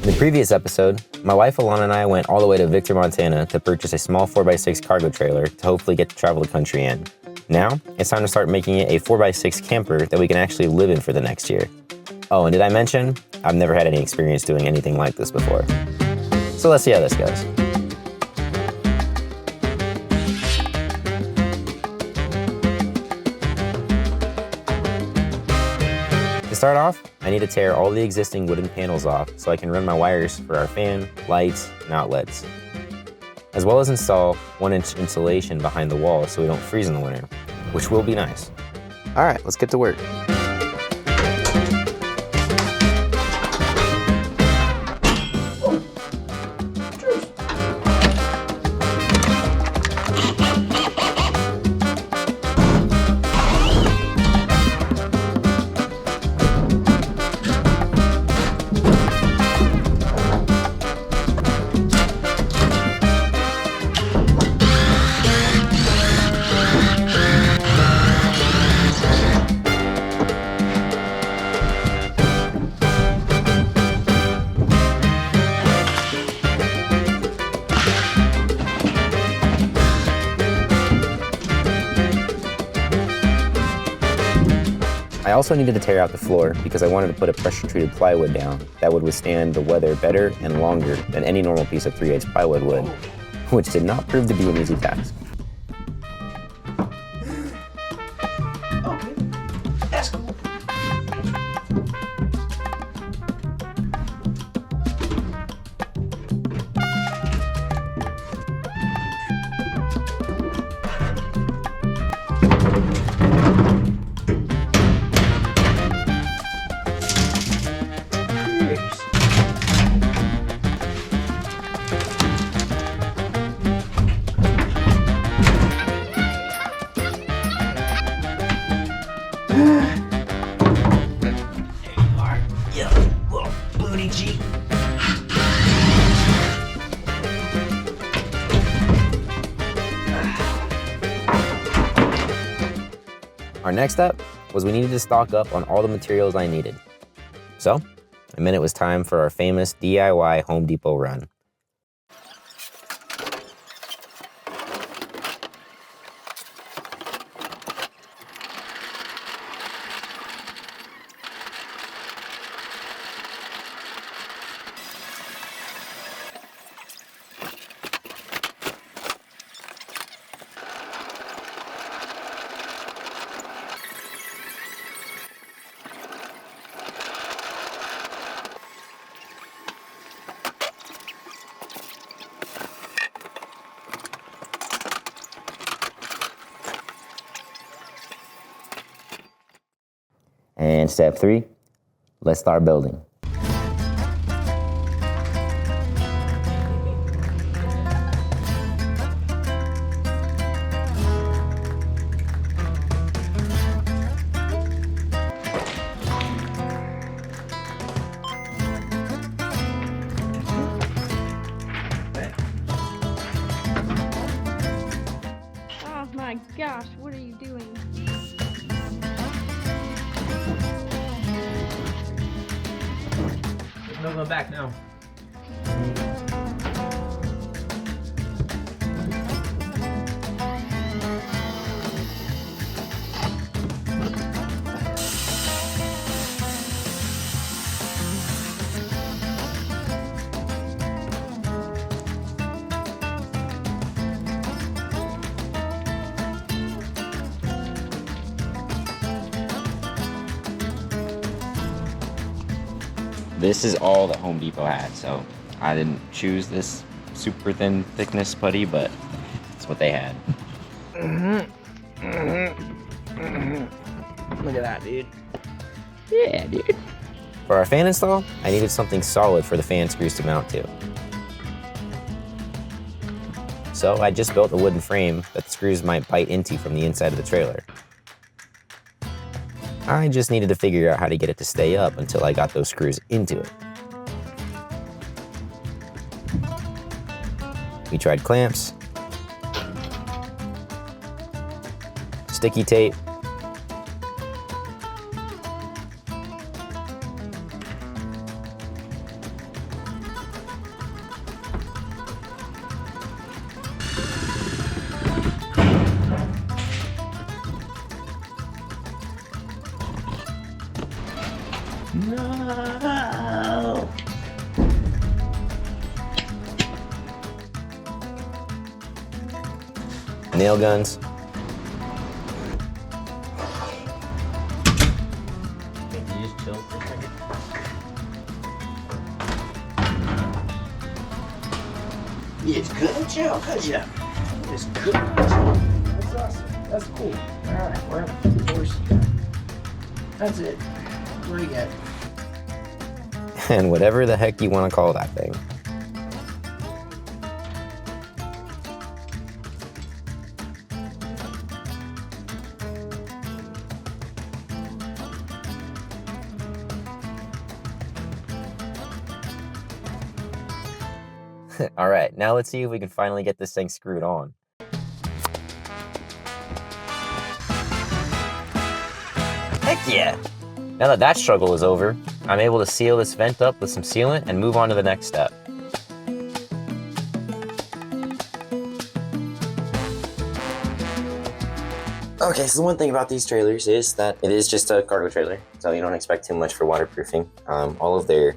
In the previous episode, my wife Alana and I went all the way to Victor, Montana to purchase a small 4x6 cargo trailer to hopefully get to travel the country in. Now, it's time to start making it a 4x6 camper that we can actually live in for the next year. Oh, and did I mention, I've never had any experience doing anything like this before. So let's see how this goes. To start off, I need to tear all the existing wooden panels off so I can run my wires for our fan, lights, and outlets, as well as install 1-inch insulation behind the wall so we don't freeze in the winter, which will be nice. All right, let's get to work. I also needed to tear out the floor because I wanted to put a pressure-treated plywood down that would withstand the weather better and longer than any normal piece of 3/8 plywood would, which did not prove to be an easy task. Okay, that's cool. Our next step was we needed to stock up on all the materials I needed. So, I meant it was time for our famous DIY Home Depot run. And step 3, let's start building. Oh my gosh, what are you doing? There's no going back now. This is all that Home Depot had, so I didn't choose this super thin thickness putty, but it's what they had. Look at that, dude. Yeah, dude. For our fan install, I needed something solid for the fan screws to mount to. So I just built a wooden frame that the screws might bite into from the inside of the trailer. I just needed to figure out how to get it to stay up until I got those screws into it. We tried clamps, sticky tape, nail guns. Can you just chill for a second? You couldn't chill, could you? Just couldn't. That's awesome. That's cool. Alright, well, of course you got. That's it. What do you got? And whatever the heck you want to call that thing. All right, now let's see if we can finally get this thing screwed on. Heck yeah! Now that that struggle is over, I'm able to seal this vent up with some sealant and move on to the next step. Okay, so the one thing about these trailers is that it is just a cargo trailer, so you don't expect too much for waterproofing. All of their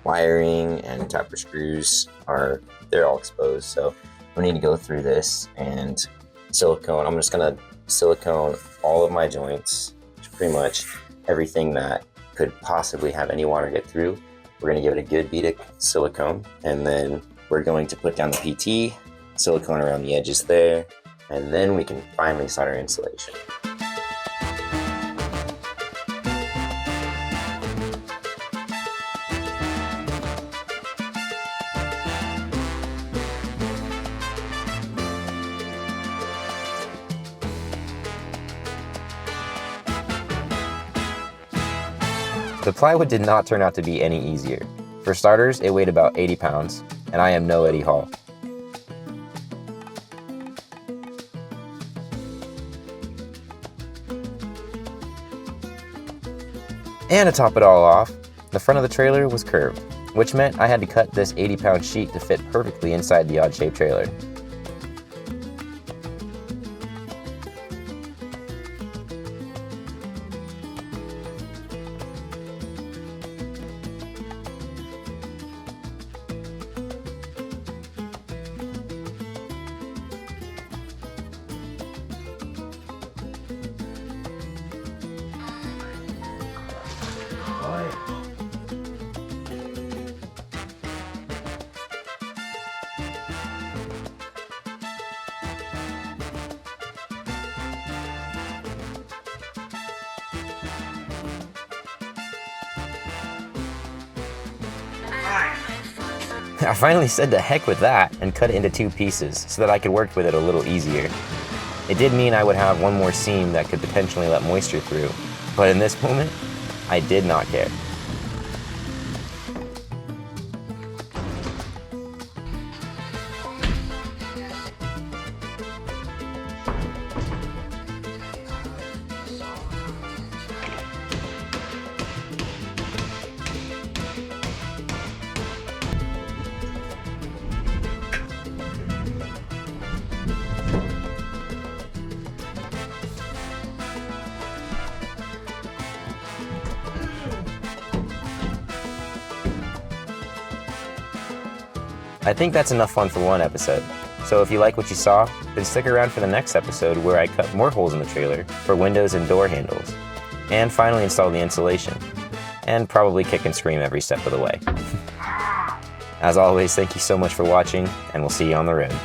wiring and tapper screws they're all exposed, so we need to go through this and silicone. I'm just gonna silicone all of my joints, pretty much everything that could possibly have any water get through. We're gonna give it a good beat of silicone, and then we're going to put down the PT, silicone around the edges there, and then we can finally start our installation. The plywood did not turn out to be any easier. For starters, it weighed about 80 pounds, and I am no Eddie Hall. And to top it all off, the front of the trailer was curved, which meant I had to cut this 80-pound sheet to fit perfectly inside the odd-shaped trailer. I finally said to heck with that and cut it into 2 pieces so that I could work with it a little easier. It did mean I would have one more seam that could potentially let moisture through, but in this moment, I did not care. I think that's enough fun for one episode. So if you like what you saw, then stick around for the next episode where I cut more holes in the trailer for windows and door handles, and finally install the insulation, and probably kick and scream every step of the way. As always, thank you so much for watching, and we'll see you on the road.